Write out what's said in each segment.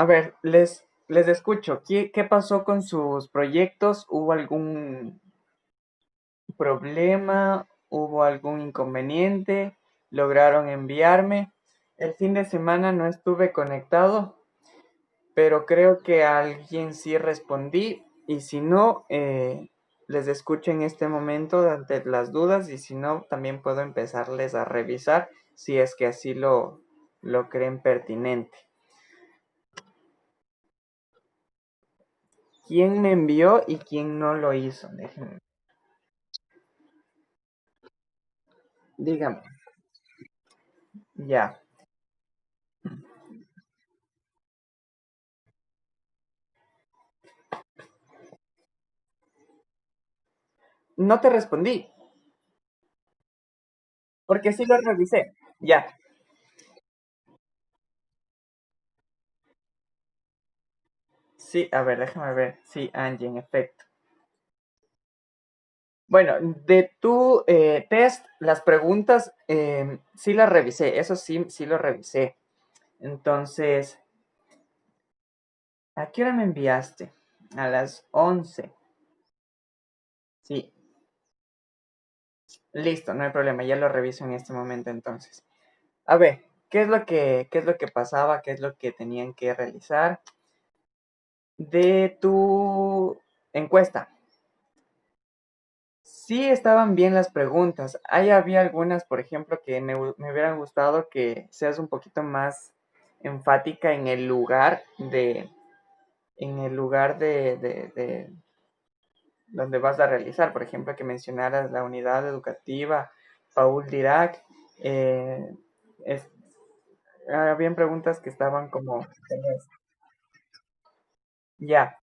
A ver, les escucho. ¿Qué pasó con sus proyectos? ¿Hubo algún problema? ¿Hubo algún inconveniente? ¿Lograron enviarme? El fin de semana no estuve conectado, pero creo que a alguien sí respondí. Y si no, les escucho en este momento ante las dudas. Y si no, también puedo empezarles a revisar si es que así lo creen pertinente. ¿Quién me envió y quién no lo hizo? Déjenme. Dígame. Ya. No te respondí, porque sí lo revisé. Ya. Sí, a ver, déjame ver. Sí, Angie, en efecto. Bueno, de tu test, las preguntas, sí las revisé. Eso sí, sí lo revisé. Entonces, ¿a qué hora me enviaste? A las 11. Sí, listo, no hay problema. Ya lo reviso en este momento entonces. A ver, ¿qué es lo que pasaba? ¿Qué es lo que tenían que realizar? De tu encuesta. Sí estaban bien las preguntas. Ahí había algunas, por ejemplo, que me hubieran gustado que seas un poquito más enfática en el lugar de donde vas a realizar. Por ejemplo, que mencionaras la unidad educativa, Paul Dirac. eh, es- Habían preguntas que estaban como, ya,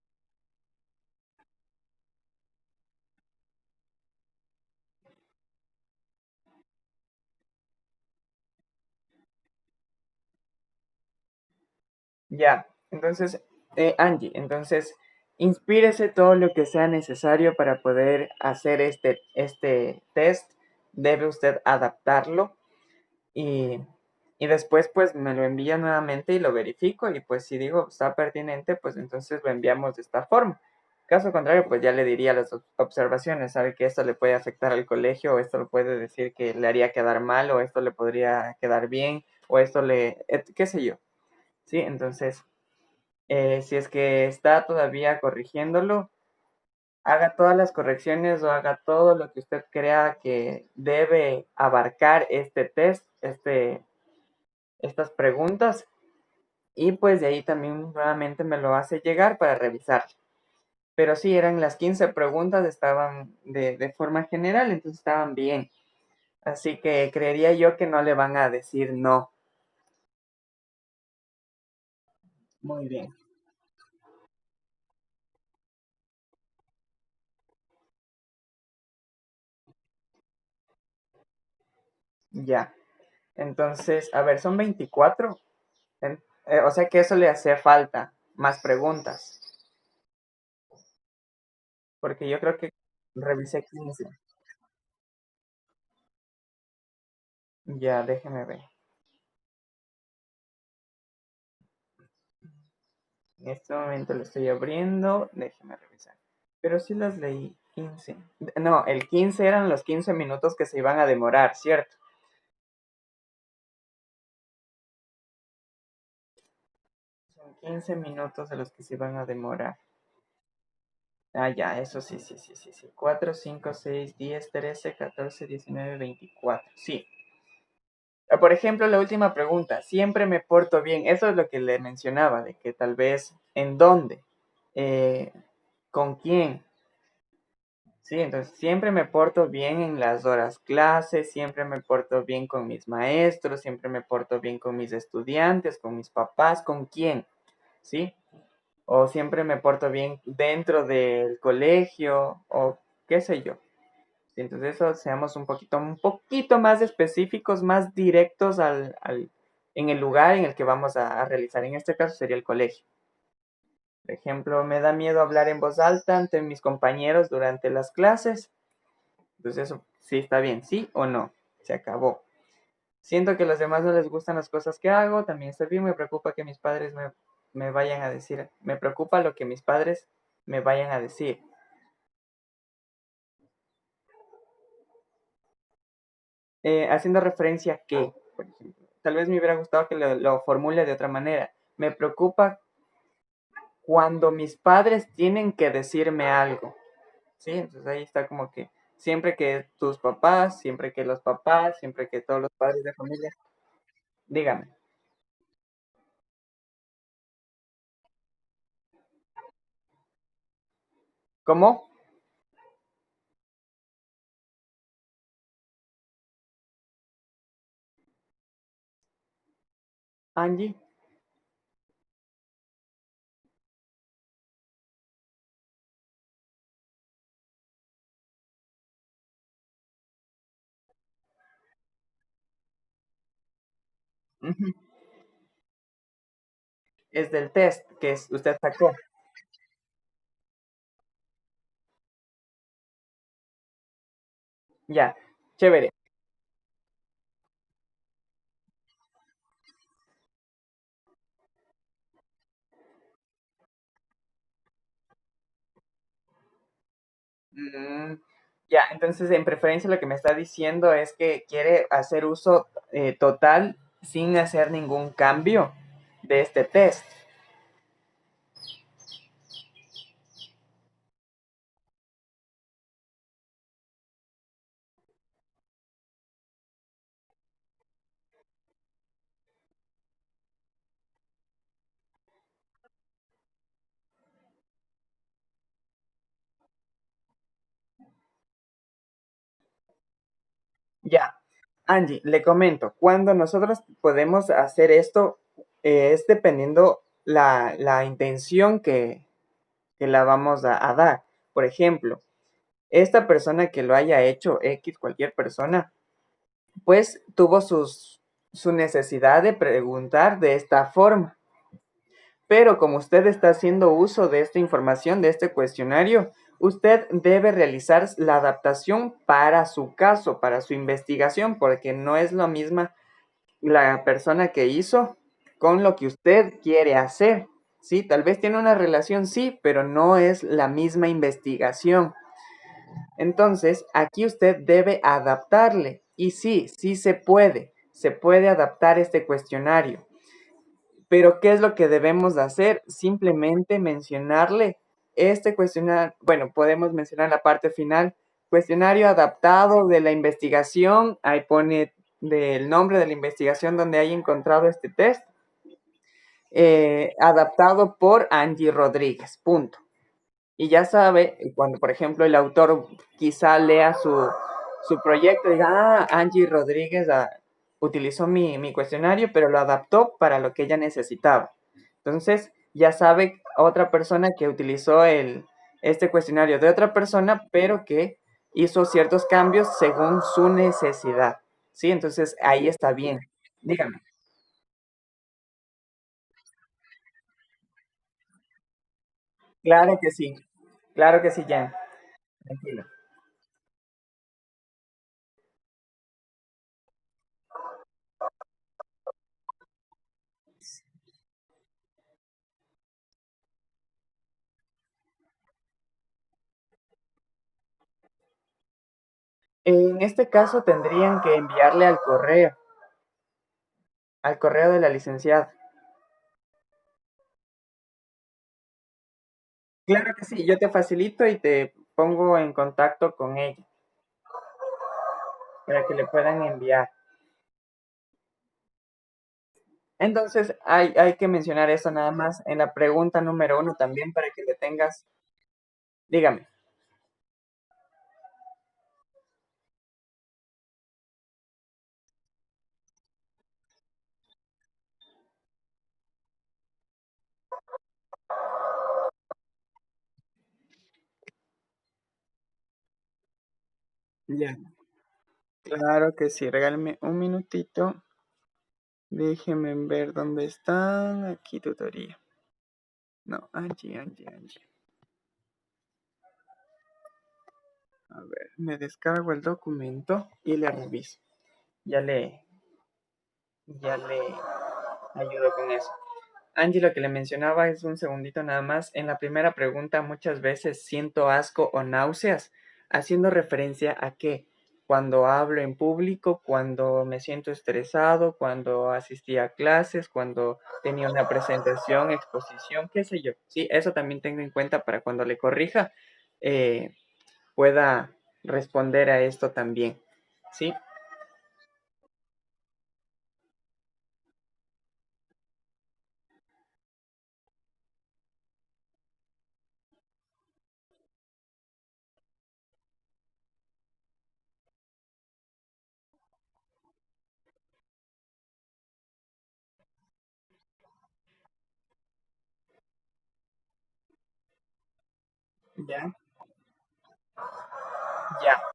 ya. Entonces, Angie, entonces, inspírese todo lo que sea necesario para poder hacer este test. Debe usted adaptarlo y, y después pues me lo envía nuevamente y lo verifico y pues si digo está pertinente, pues entonces lo enviamos de esta forma. Caso contrario, pues ya le diría las observaciones, sabe que esto le puede afectar al colegio, o esto lo puede decir que le haría quedar mal, o esto le podría quedar bien, o esto qué sé yo. Sí, entonces si es que está todavía corrigiéndolo, haga todas las correcciones o haga todo lo que usted crea que debe abarcar este test, estas preguntas, y pues de ahí también nuevamente me lo hace llegar para revisar. Pero sí, eran las 15 preguntas, estaban de forma general, entonces estaban bien. Así que creería yo que no le van a decir no. Muy bien, ya. Entonces, a ver, son 24. O sea que eso le hace falta más preguntas, porque yo creo que revisé 15. Ya, déjeme ver. En este momento lo estoy abriendo, déjeme revisar. Pero sí las leí 15. No, el 15 eran los 15 minutos que se iban a demorar, ¿cierto? Son 15 minutos de los que se iban a demorar. Ah, ya, eso sí, sí, sí, sí, sí. 4, 5, 6, 10, 13, 14, 19, 24. Sí. Por ejemplo, la última pregunta, siempre me porto bien. Eso es lo que le mencionaba, de que tal vez en dónde, Eh, con quién. Sí, entonces siempre me porto bien en las horas clases, siempre me porto bien con mis maestros, siempre me porto bien con mis estudiantes, con mis papás, con quién, ¿sí? O siempre me porto bien dentro del colegio, o qué sé yo. Entonces eso seamos un poquito más específicos, más directos en el lugar en el que vamos a realizar. En este caso sería el colegio. Por ejemplo, me da miedo hablar en voz alta ante mis compañeros durante las clases. Entonces eso sí está bien, sí o no. Se acabó. Siento que a los demás no les gustan las cosas que hago, también está bien, me preocupa que mis padres me me vayan a decir, me preocupa lo que mis padres me vayan a decir. Haciendo referencia a qué, por ejemplo. Tal vez me hubiera gustado que lo formule de otra manera. Me preocupa cuando mis padres tienen que decirme algo. Sí, entonces ahí está como que siempre que tus papás, siempre que los papás, siempre que todos los padres de familia, dígame. ¿Cómo? Angie. Ujú. Es del test usted sacó. Ya, chévere. Mm, ya, entonces en preferencia lo que me está diciendo es que quiere hacer uso total sin hacer ningún cambio de este test. Ya, Angie, le comento, cuando nosotros podemos hacer esto es dependiendo la intención que la vamos a dar. Por ejemplo, esta persona que lo haya hecho, X, cualquier persona, pues tuvo su necesidad de preguntar de esta forma. Pero como usted está haciendo uso de esta información, de este cuestionario, usted debe realizar la adaptación para su caso, para su investigación, porque no es lo misma la persona que hizo con lo que usted quiere hacer. Sí, tal vez tiene una relación, sí, pero no es la misma investigación. Entonces, aquí usted debe adaptarle. Y sí, sí se puede adaptar este cuestionario. Pero, ¿qué es lo que debemos de hacer? Simplemente mencionarle este cuestionario, bueno, podemos mencionar la parte final, cuestionario adaptado de la investigación, ahí pone del nombre de la investigación donde haya encontrado este test, adaptado por Angie Rodríguez, punto. Y ya sabe, cuando por ejemplo el autor quizá lea su proyecto y diga, ah, Angie Rodríguez utilizó mi cuestionario, pero lo adaptó para lo que ella necesitaba. Entonces, ya sabe otra persona que utilizó este cuestionario de otra persona, pero que hizo ciertos cambios según su necesidad. ¿Sí? Entonces, ahí está bien. Dígame. Claro que sí, Jan. Tranquilo. En este caso tendrían que enviarle al correo de la licenciada. Claro que sí, yo te facilito y te pongo en contacto con ella para que le puedan enviar. Entonces, hay que mencionar eso nada más en la pregunta número uno también para que le tengas, dígame. Ya. Claro que sí, regálame un minutito. Déjenme ver dónde están. Aquí tutoría. No, Angie. A ver, me descargo el documento y le reviso. Ya le, ya le ayudo con eso. Angie, lo que le mencionaba es un segundito nada más. En la primera pregunta muchas veces siento asco o náuseas, haciendo referencia a que cuando hablo en público, cuando me siento estresado, cuando asistí a clases, cuando tenía una presentación, exposición, qué sé yo. Sí, eso también tengo en cuenta para cuando le corrija, eh, pueda responder a esto también. Sí, ya, ya,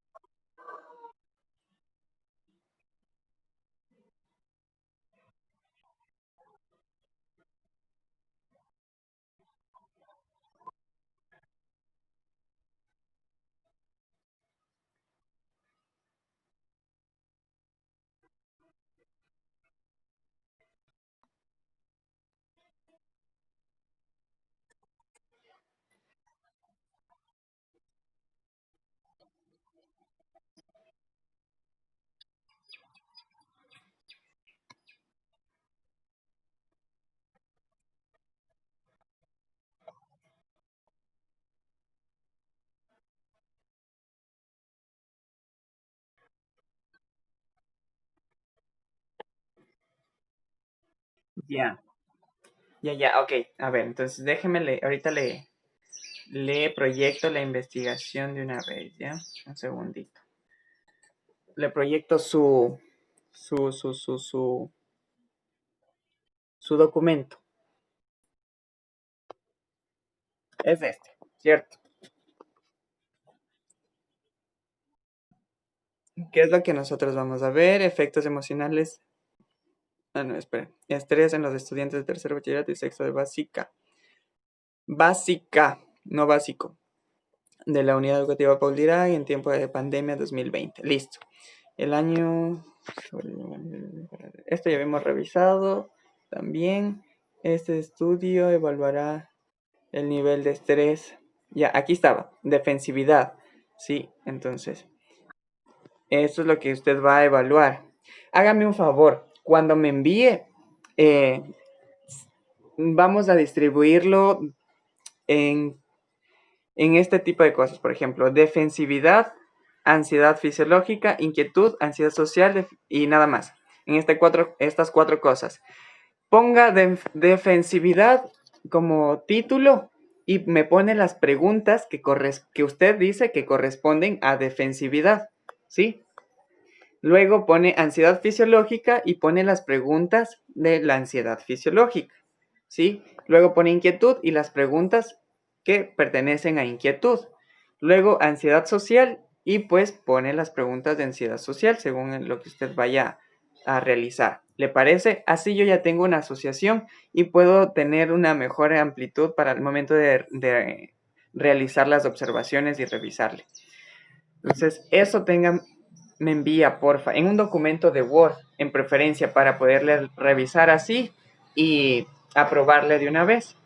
ya. Ya, ya, ok. A ver, entonces déjeme, ahorita le proyecto la investigación de una vez, ¿ya? Un segundito. Le proyecto su documento. Es este, ¿cierto? ¿Qué es lo que nosotros vamos a ver? Efectos emocionales. Ah, no, espera. Estrés en los estudiantes de tercer bachillerato y sexto de básica. Básica, no básico. De la Unidad Educativa Paul Dirac en tiempo de pandemia 2020. Listo. El año... Esto ya habíamos revisado también. Este estudio evaluará el nivel de estrés. Ya, aquí estaba. Defensividad. Sí, entonces, eso es lo que usted va a evaluar. Hágame un favor. Cuando me envíe, eh, vamos a distribuirlo en este tipo de cosas, por ejemplo, defensividad, ansiedad fisiológica, inquietud, ansiedad social y nada más. En estas cuatro cosas. Ponga defensividad como título y me pone las preguntas que usted dice que corresponden a defensividad, ¿sí? Luego pone ansiedad fisiológica y pone las preguntas de la ansiedad fisiológica, ¿sí? Luego pone inquietud y las preguntas que pertenecen a inquietud. Luego ansiedad social y pues pone las preguntas de ansiedad social según lo que usted vaya a realizar. ¿Le parece? Así yo ya tengo una asociación y puedo tener una mejor amplitud para el momento de realizar las observaciones y revisarle. Entonces, eso me envía, porfa, en un documento de Word, en preferencia, para poderle revisar así y aprobarle de una vez.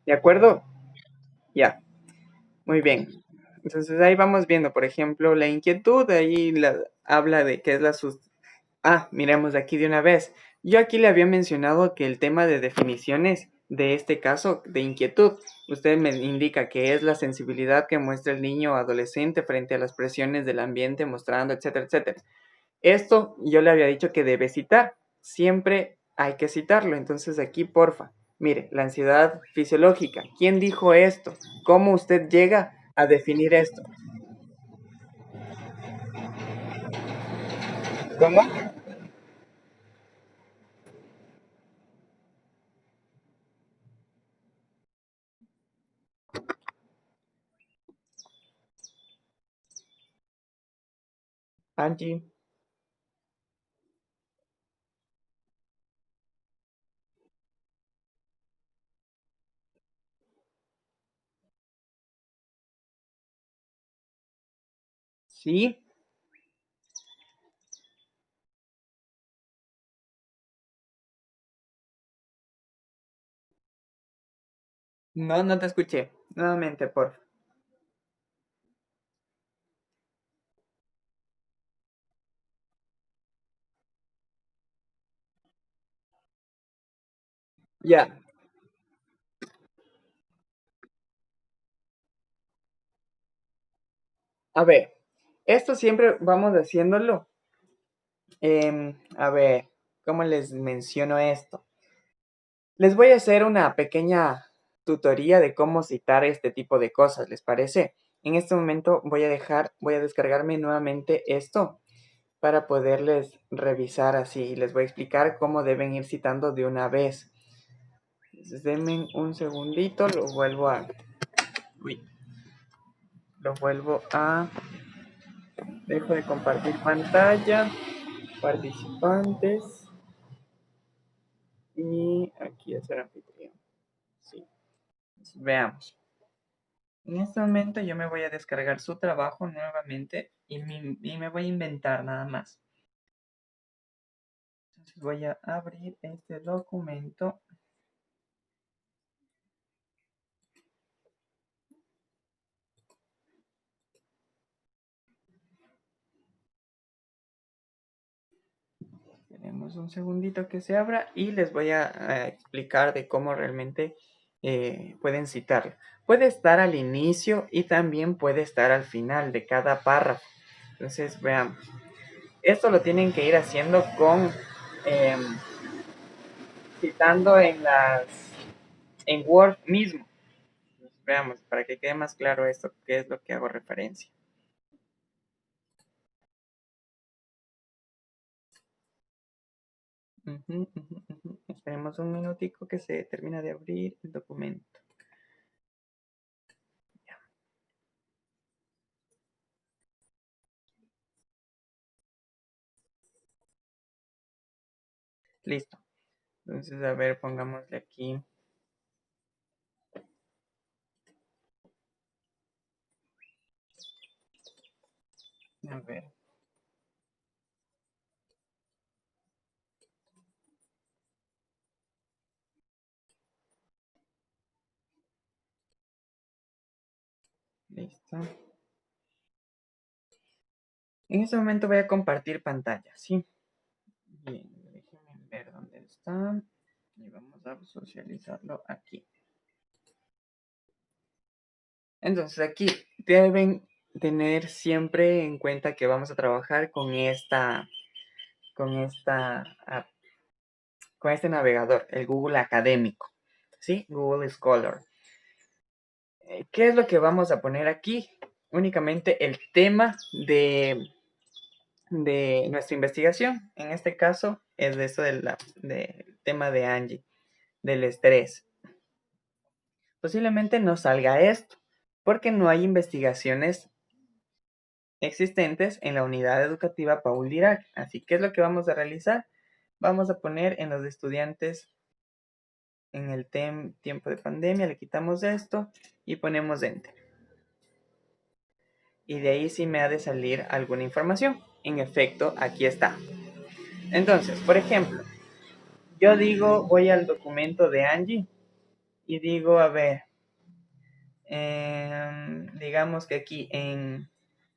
¿De acuerdo? Ya, muy bien. Entonces ahí vamos viendo, por ejemplo, la inquietud, ahí habla de qué es la miremos aquí de una vez. Yo aquí le había mencionado que el tema de definiciones de este caso de inquietud, usted me indica que es la sensibilidad que muestra el niño o adolescente frente a las presiones del ambiente, mostrando, etcétera, etcétera. Esto yo le había dicho que debe citar. Siempre hay que citarlo. Entonces aquí, porfa. Mire, la ansiedad fisiológica. ¿Quién dijo esto? ¿Cómo usted llega a definir esto? ¿Cómo? Angie. Sí. No, no te escuché. Nuevamente, por favor. Ya, a ver, esto siempre vamos haciéndolo. A ver, ¿cómo les menciono esto? Les voy a hacer una pequeña tutoría de cómo citar este tipo de cosas, ¿les parece? En este momento voy a descargarme nuevamente esto para poderles revisar así y les voy a explicar cómo deben ir citando de una vez. Entonces, denme un segundito, uy, lo vuelvo a, dejo de compartir pantalla, participantes y aquí es el anfitrión. Sí, veamos. En este momento yo me voy a descargar su trabajo nuevamente y me voy a inventar nada más. Entonces voy a abrir este documento. Tenemos un segundito que se abra y les voy a explicar de cómo realmente pueden citarlo. Puede estar al inicio y también puede estar al final de cada párrafo. Entonces veamos. Esto lo tienen que ir haciendo con em, citando en Word mismo. Veamos, para que quede más claro esto, qué es lo que hago referencia. Ujú, ujú, ujú. Esperemos un minutico que se termina de abrir el documento. Ya, listo. Entonces, a ver, pongámosle aquí. A ver, listo. En este momento voy a compartir pantalla, ¿sí? Bien, déjenme ver dónde está. Y vamos a socializarlo aquí. Entonces, aquí deben tener siempre en cuenta que vamos a trabajar con esta con este navegador, el Google Académico, ¿sí? Google Scholar. ¿Qué es lo que vamos a poner aquí? Únicamente el tema de nuestra investigación. En este caso es de esto del tema de Angie, del estrés. Posiblemente no salga esto, porque no hay investigaciones existentes en la unidad educativa Paul Dirac. Así que es lo que vamos a realizar. Vamos a poner en los estudiantes en el tiempo de pandemia, le quitamos esto y ponemos enter. Y de ahí sí me ha de salir alguna información. En efecto, aquí está. Entonces, por ejemplo, yo digo, voy al documento de Angie y digo, a ver, digamos que aquí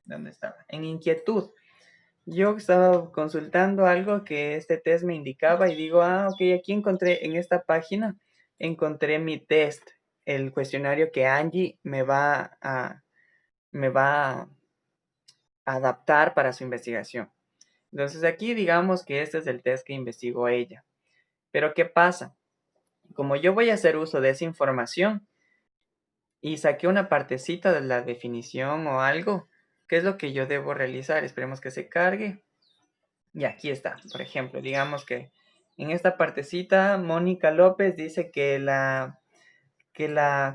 ¿dónde estaba? En inquietud. Yo estaba consultando algo que este test me indicaba y digo, ok, aquí encontré, en esta página, encontré mi test, el cuestionario que Angie me va a adaptar para su investigación. Entonces aquí digamos que este es el test que investigó ella. Pero ¿qué pasa? Como yo voy a hacer uso de esa información y saqué una partecita de la definición o algo, ¿qué es lo que yo debo realizar? Esperemos que se cargue. Y aquí está, por ejemplo, digamos que en esta partecita Mónica López dice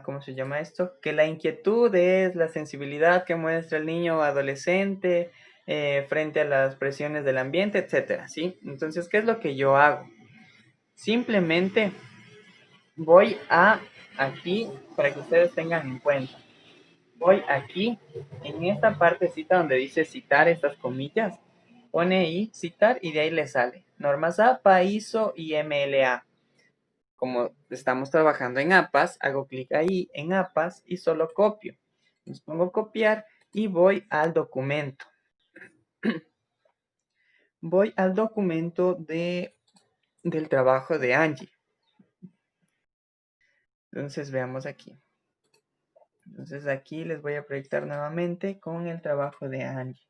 ¿cómo se llama esto? Que la inquietud es la sensibilidad que muestra el niño o adolescente frente a las presiones del ambiente, etcétera, ¿sí? Entonces, ¿qué es lo que yo hago? Simplemente voy aquí, para que ustedes tengan en cuenta, voy aquí, en esta partecita donde dice citar estas comillas, pone ahí citar y de ahí le sale normas APA, ISO y MLA. como estamos trabajando en APAS, hago clic ahí en APAS y solo copio. Entonces pongo copiar y voy al documento. Voy al documento del trabajo de Angie. Entonces veamos aquí. Entonces aquí les voy a proyectar nuevamente con el trabajo de Angie.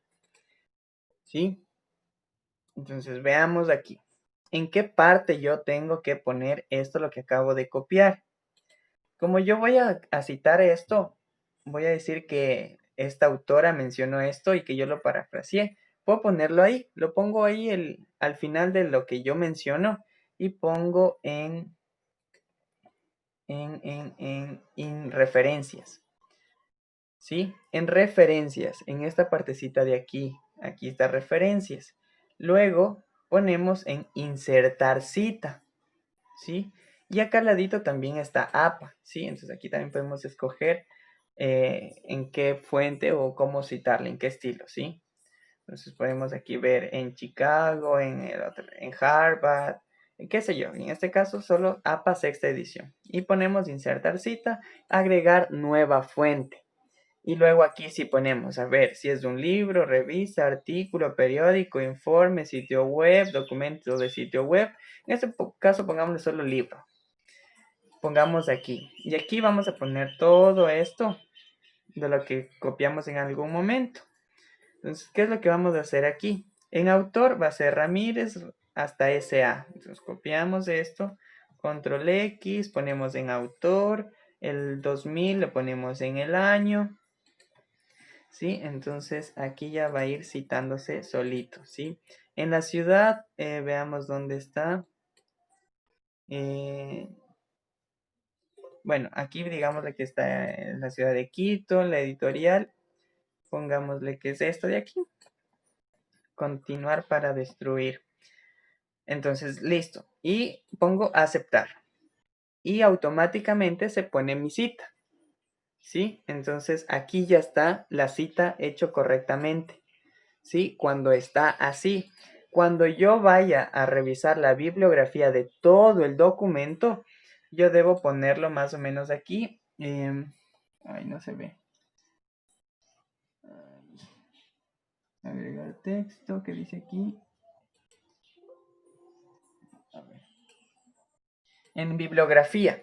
¿Sí? Entonces veamos aquí. ¿En qué parte yo tengo que poner esto, lo que acabo de copiar? Como yo voy a citar esto, voy a decir que esta autora mencionó esto y que yo lo parafraseé. Puedo ponerlo ahí, lo pongo ahí al final de lo que yo menciono y pongo en referencias. ¿Sí? En referencias, en esta partecita de aquí, aquí está referencias. Luego ponemos en insertar cita, ¿sí? Y acá al ladito también está APA, ¿sí? Entonces aquí también podemos escoger en qué fuente o cómo citarle, en qué estilo, ¿sí? Entonces podemos aquí ver en Chicago, en Harvard, qué sé yo. En este caso solo APA sexta edición. Y ponemos insertar cita, agregar nueva fuente. Y luego aquí sí ponemos, a ver, si es de un libro, revista, artículo, periódico, informe, sitio web, documento de sitio web. En este caso pongámosle solo libro. Pongamos aquí. Y aquí vamos a poner todo esto de lo que copiamos en algún momento. Entonces, ¿qué es lo que vamos a hacer aquí? En autor va a ser Ramírez hasta SA. Entonces copiamos esto, control X, ponemos en autor, el 2000 lo ponemos en el año. ¿Sí? Entonces aquí ya va a ir citándose solito, ¿sí? En la ciudad, veamos dónde está. Bueno, aquí digámosle que está en la ciudad de Quito, la editorial. Pongámosle que es esto de aquí. Continuar para destruir. Entonces, listo. Y pongo aceptar. Y automáticamente se pone mi cita. ¿Sí? Entonces aquí ya está la cita hecho correctamente. ¿Sí? Cuando está así. Cuando yo vaya a revisar la bibliografía de todo el documento, yo debo ponerlo más o menos aquí. Ay, no se ve. Agregar texto, ¿qué dice aquí? A ver. En bibliografía.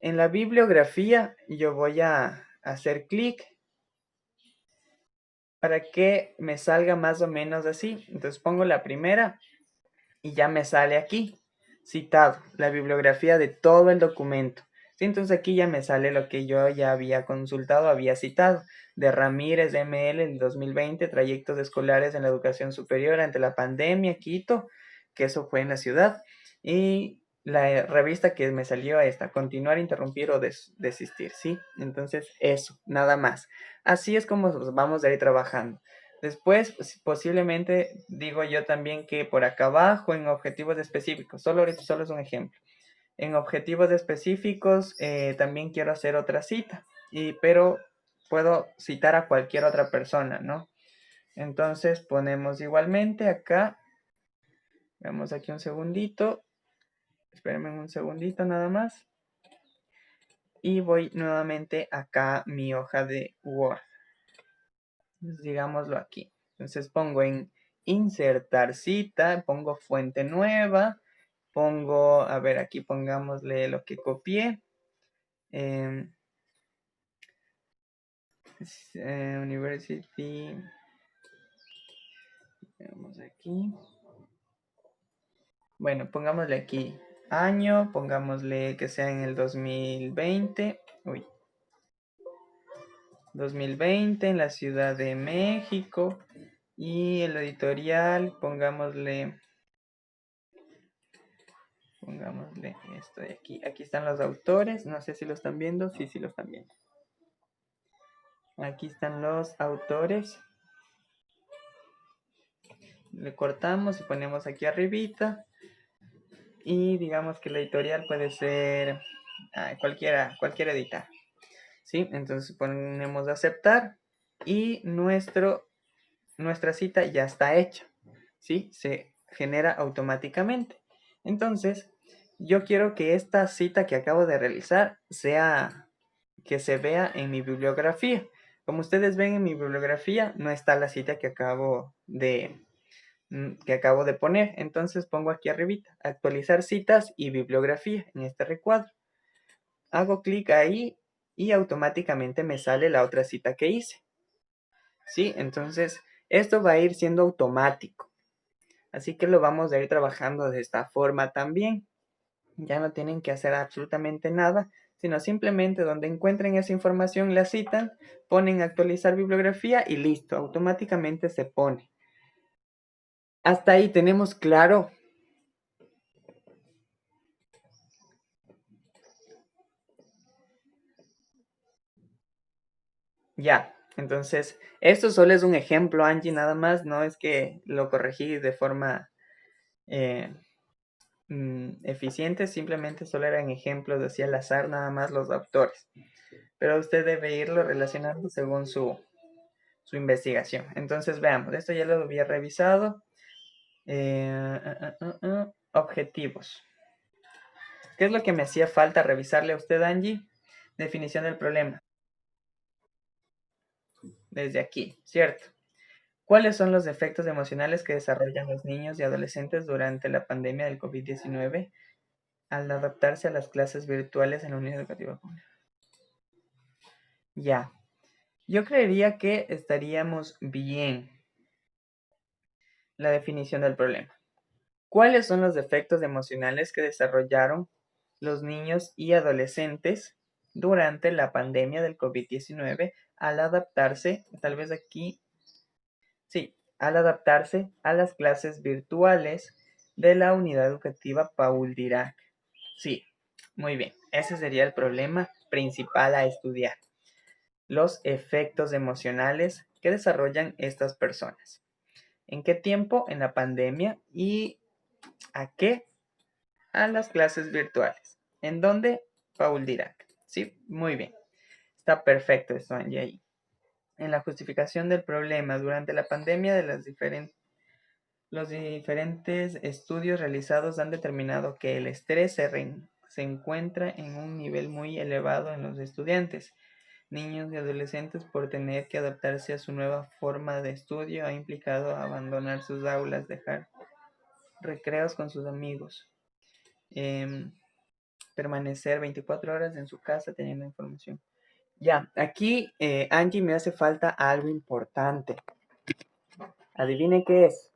En la bibliografía yo voy a hacer clic para que me salga más o menos así. Entonces pongo la primera y ya me sale aquí, citado, la bibliografía de todo el documento. ¿Sí? Entonces aquí ya me sale lo que yo ya había consultado, había citado, de Ramírez ML el 2020, trayectos escolares en la educación superior ante la pandemia, Quito, que eso fue en la ciudad, y la revista que me salió esta, continuar, interrumpir o desistir, ¿sí? Entonces eso, nada más. Así es como vamos a ir trabajando. Después, posiblemente digo yo también que por acá abajo en objetivos específicos, solo ahorita solo es un ejemplo. En objetivos específicos también quiero hacer otra cita, pero puedo citar a cualquier otra persona, ¿no? Entonces ponemos igualmente acá, veamos aquí un segundito, espérenme un segundito nada más. Y voy nuevamente acá mi hoja de Word. Entonces, digámoslo aquí. Entonces pongo en insertar cita, pongo fuente nueva, pongo, a ver, aquí pongámosle lo que copié. University. Veamos aquí. Bueno, pongámosle aquí año, pongámosle que sea en el 2020. Uy. 2020 en la Ciudad de México. Y el editorial, pongámosle esto de aquí. Aquí están los autores. No sé si lo están viendo. Sí, sí lo están viendo. Aquí están los autores. Le cortamos y ponemos aquí arribita. Y digamos que la editorial puede ser cualquier editar. ¿Sí? Entonces ponemos aceptar. Y nuestra cita ya está hecha. ¿Sí? Se genera automáticamente. Entonces, yo quiero que esta cita que acabo de realizar que se vea en mi bibliografía. Como ustedes ven en mi bibliografía, no está la cita que acabo de poner. Entonces pongo aquí arribita, actualizar citas y bibliografía en este recuadro. Hago clic ahí y automáticamente me sale la otra cita que hice. ¿Sí? Entonces, esto va a ir siendo automático. Así que lo vamos a ir trabajando de esta forma también. Ya no tienen que hacer absolutamente nada, sino simplemente donde encuentren esa información la citan, ponen actualizar bibliografía y listo, automáticamente se pone. Hasta ahí tenemos claro. Ya, entonces, esto solo es un ejemplo, Angie, nada más, no es que lo corregí de forma eh, eficiente, simplemente solo eran ejemplos, decía al azar nada más los autores. Pero usted debe irlo relacionando según su investigación. Entonces, veamos, esto ya lo había revisado. Objetivos. ¿Qué es lo que me hacía falta revisarle a usted, Angie? Definición del problema. Desde aquí, ¿cierto? ¿Cuáles son los efectos emocionales que desarrollan los niños y adolescentes durante la pandemia del COVID-19 al adaptarse a las clases virtuales en la unidad educativa pública? Ya, yo creería que estaríamos bien la definición del problema. ¿Cuáles son los efectos emocionales que desarrollaron los niños y adolescentes durante la pandemia del COVID-19 al adaptarse, tal vez aquí, sí, al adaptarse a las clases virtuales de la unidad educativa Paul Dirac? Sí, muy bien. Ese sería el problema principal a estudiar. Los efectos emocionales que desarrollan estas personas. ¿En qué tiempo? En la pandemia. ¿Y a qué? A las clases virtuales. ¿En dónde? Paul Dirac. Sí, muy bien. Está perfecto esto, Angie, ahí. En la justificación del problema durante la pandemia de los diferentes estudios realizados han determinado que el estrés se encuentra en un nivel muy elevado en los estudiantes, niños y adolescentes por tener que adaptarse a su nueva forma de estudio ha implicado abandonar sus aulas, dejar recreos con sus amigos, em, permanecer 24 horas en su casa teniendo información. Ya, aquí Angie me hace falta algo importante. Adivine qué es.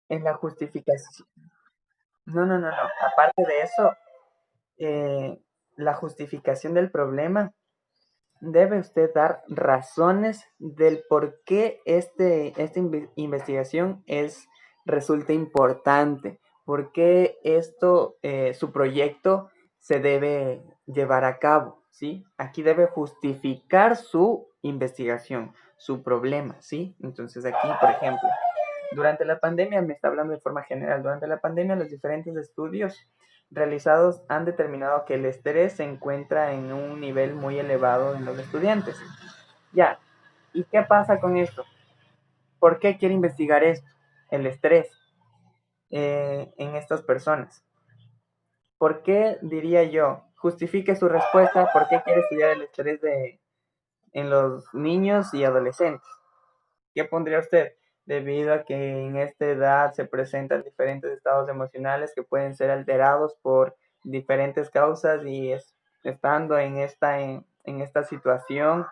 En la justificación. No, no, no, no. Aparte de eso, eh, la justificación del problema, debe usted dar razones del por qué esta investigación resulta importante, por qué su proyecto se debe llevar a cabo, ¿sí? Aquí debe justificar su investigación, su problema, ¿sí? Entonces aquí, por ejemplo, durante la pandemia, me está hablando de forma general, durante la pandemia los diferentes estudios realizados han determinado que el estrés se encuentra en un nivel muy elevado en los estudiantes. Ya, ¿y qué pasa con esto? ¿Por qué quiere investigar esto? El estrés en estas personas. ¿Por qué, diría yo, justifique su respuesta, por qué quiere estudiar el estrés en los niños y adolescentes? ¿Qué pondría usted? Debido a que en esta edad se presentan diferentes estados emocionales que pueden ser alterados por diferentes causas y estando en esta situación,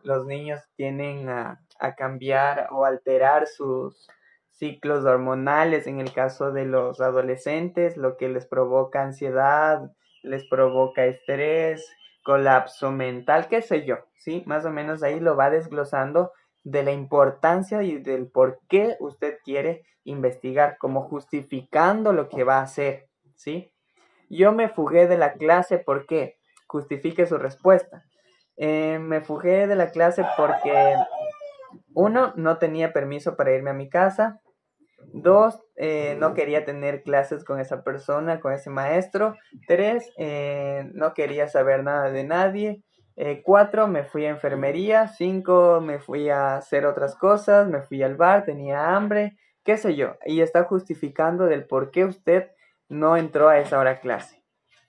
los niños tienden a cambiar o alterar sus ciclos hormonales en el caso de los adolescentes, lo que les provoca ansiedad, les provoca estrés, colapso mental, qué sé yo, ¿sí? Más o menos ahí lo va desglosando de la importancia y del por qué usted quiere investigar, como justificando lo que va a hacer, ¿sí? Yo me fugué de la clase, ¿por qué? Justifique su respuesta. Me fugué de la clase porque, uno, no tenía permiso para irme a mi casa. Dos, no quería tener clases con esa persona, con ese maestro. Tres, no quería saber nada de nadie. Cuatro, me fui a enfermería. Cinco, me fui a hacer otras cosas. Me fui al bar, tenía hambre. qué sé yo, y está justificando del por qué usted no entró a esa hora a clase,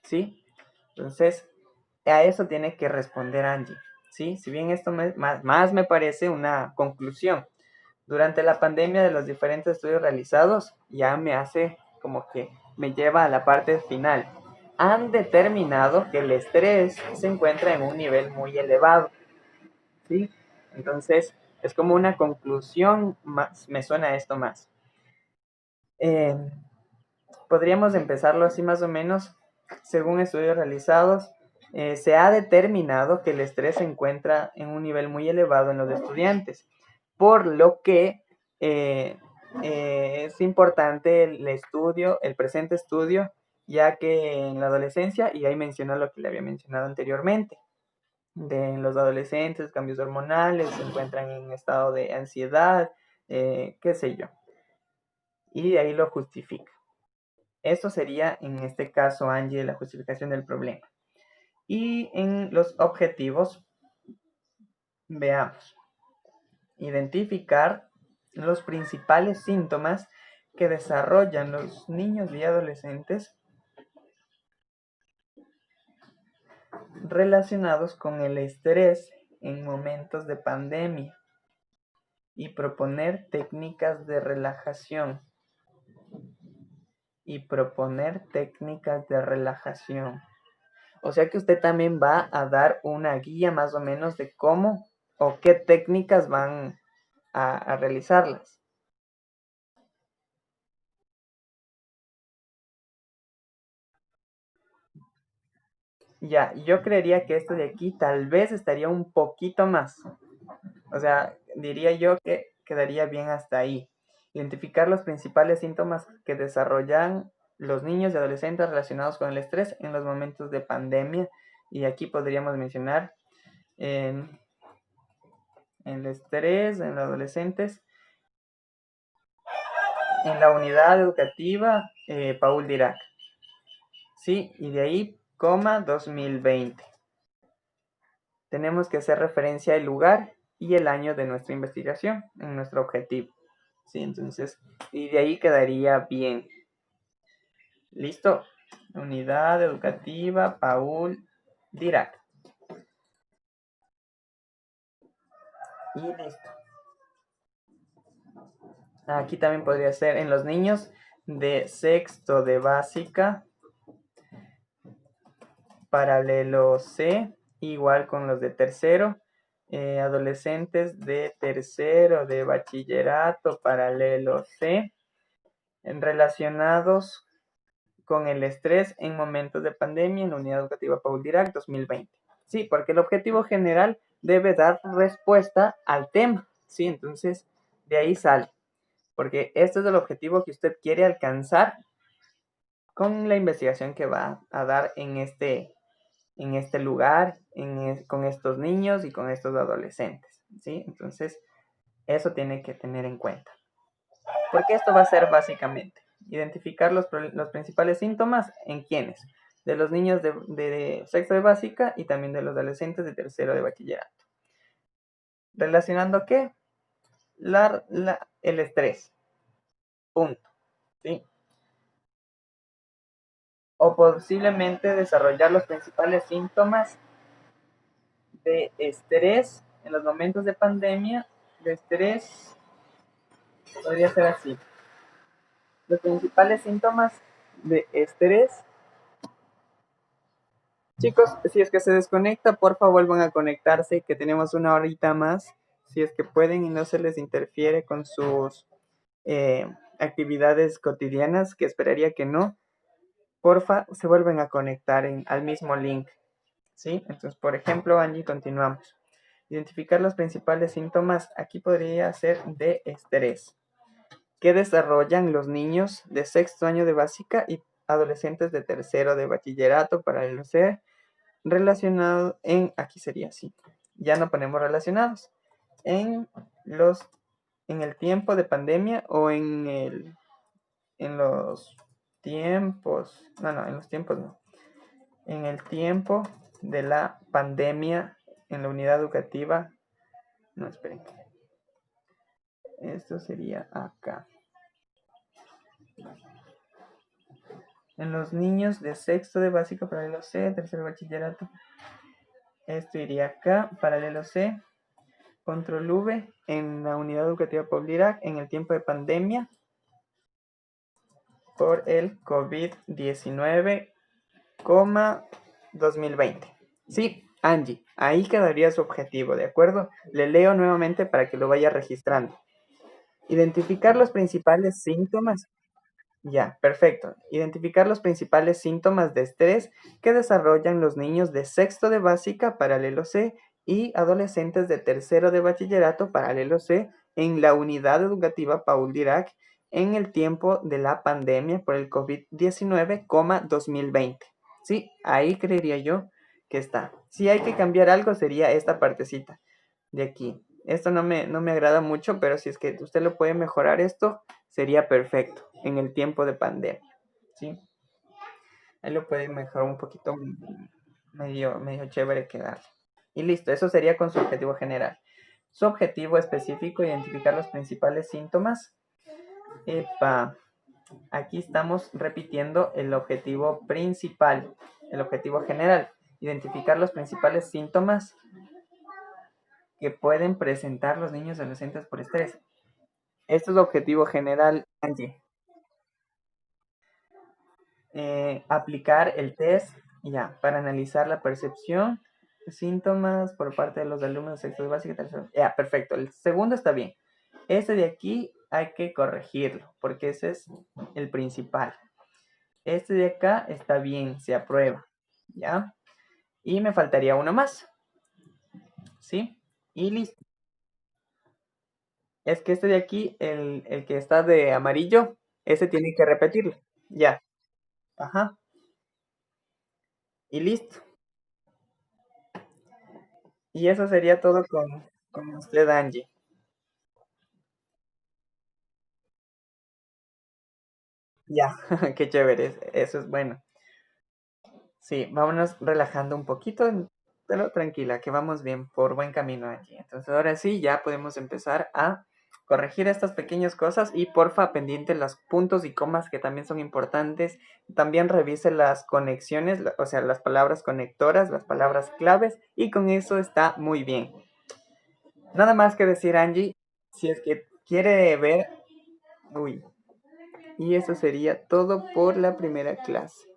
¿sí? Entonces, a eso tiene que responder Angie, ¿sí? Si bien esto más me parece una conclusión. Durante la pandemia de los diferentes estudios realizados, ya me hace como que me lleva a la parte final. Han determinado que el estrés se encuentra en un nivel muy elevado, ¿sí? Entonces, es como una conclusión, más, me suena esto más. Eh, Podríamos empezarlo así más o menos. Según estudios realizados, se ha determinado que el estrés se encuentra en un nivel muy elevado en los estudiantes, por lo que es importante el estudio, el presente estudio, ya que en la adolescencia, y ahí menciona lo que le había mencionado anteriormente, de los adolescentes, cambios hormonales, se encuentran en estado de ansiedad, qué sé yo, y de ahí lo justifica. Esto sería, en este caso, Angie, la justificación del problema. Y en los objetivos, veamos. Identificar los principales síntomas que desarrollan los niños y adolescentes relacionados con el estrés en momentos de pandemia y proponer técnicas de relajación. O sea que usted también va a dar una guía más o menos de cómo o qué técnicas van a realizarlas. Ya, yo creería que esto de aquí tal vez estaría un poquito más. O sea, diría yo que quedaría bien hasta ahí. Identificar los principales síntomas que desarrollan los niños y adolescentes relacionados con el estrés en los momentos de pandemia. Y aquí podríamos mencionar en el estrés en los adolescentes en la unidad educativa Paul Dirac. Sí, y de ahí, coma 2020. Tenemos que hacer referencia al lugar y el año de nuestra investigación en nuestro objetivo. Sí, entonces, y de ahí quedaría bien. ¿Listo? Unidad educativa Paul Dirac. Y listo. Aquí también podría ser en los niños de sexto de básica, paralelo C, igual con los de tercero, adolescentes de tercero de bachillerato, paralelo C, relacionados con el estrés en momentos de pandemia en la Unidad Educativa Paul Dirac 2020. Sí, porque el objetivo general debe dar respuesta al tema, ¿sí? Entonces, de ahí sale, porque este es el objetivo que usted quiere alcanzar con la investigación que va a dar en este lugar, con estos niños y con estos adolescentes, ¿sí? Entonces, eso tiene que tener en cuenta. Porque esto va a ser básicamente identificar los principales síntomas en quienes, de los niños de sexto de básica y también de los adolescentes de tercero de bachillerato. ¿Relacionando qué? El estrés. Punto. ¿Sí? O posiblemente desarrollar los principales síntomas de estrés en los momentos de pandemia. De estrés podría ser así. Los principales síntomas de estrés. Chicos, si es que se desconecta, por favor vuelvan a conectarse, que tenemos una horita más, si es que pueden y no se les interfiere con sus actividades cotidianas, que esperaría que no. Porfa, se vuelven a conectar al mismo link, ¿sí? Entonces, por ejemplo, Angie, continuamos. Identificar los principales síntomas, aquí podría ser de estrés, que desarrollan los niños de sexto año de básica y adolescentes de tercero de bachillerato para el C, relacionado aquí sería así, ya no ponemos relacionados, en los, en el tiempo de pandemia o en los tiempos, no, en los tiempos no, en el tiempo de la pandemia en la unidad educativa, no, esperen, esto sería acá, En los niños de sexto de básica, paralelo C, tercer bachillerato, esto iría acá, paralelo C, control V, en la unidad educativa Paul Dirac, en el tiempo de pandemia, por el COVID-19, 2020. Sí, Angie, ahí quedaría su objetivo, ¿de acuerdo? Le leo nuevamente para que lo vaya registrando. Identificar los principales síntomas. Ya, perfecto. Identificar los principales síntomas de estrés que desarrollan los niños de sexto de básica, paralelo C, y adolescentes de tercero de bachillerato, paralelo C, en la unidad educativa Paul Dirac en el tiempo de la pandemia por el COVID-19, 2020. Sí, ahí creería yo que está. Si hay que cambiar algo sería esta partecita de aquí. Esto no me agrada mucho, pero si es que usted lo puede mejorar esto, sería perfecto en el tiempo de pandemia, ¿sí? Ahí lo puede mejorar un poquito, medio chévere quedar. Y listo, eso sería con su objetivo general. Su objetivo específico, identificar los principales síntomas. Epa, aquí estamos repitiendo el objetivo principal, el objetivo general. Identificar los principales síntomas que pueden presentar los niños y adolescentes por estrés. Este es el objetivo general, Angie. Aplicar el test ya para analizar la percepción, síntomas por parte de los alumnos de sexto básico. Ya, perfecto. El segundo está bien. Este de aquí hay que corregirlo porque ese es el principal. Este de acá está bien, se aprueba. ¿Ya? Y me faltaría uno más. ¿Sí? Y listo. Es que este de aquí, el que está de amarillo, ese tiene que repetirlo. Ya. Ajá. Y listo. Y eso sería todo con usted, Angie. Ya, qué chévere, eso es bueno. Sí, vámonos relajando un poquito, pero tranquila, que vamos bien, por buen camino allí. Entonces ahora sí, ya podemos empezar a corregir estas pequeñas cosas y porfa, pendiente los puntos y comas que también son importantes. También revise las conexiones, o sea, las palabras conectoras, las palabras claves y con eso está muy bien. Nada más que decir, Angie, si es que quiere ver, uy, y eso sería todo por la primera clase.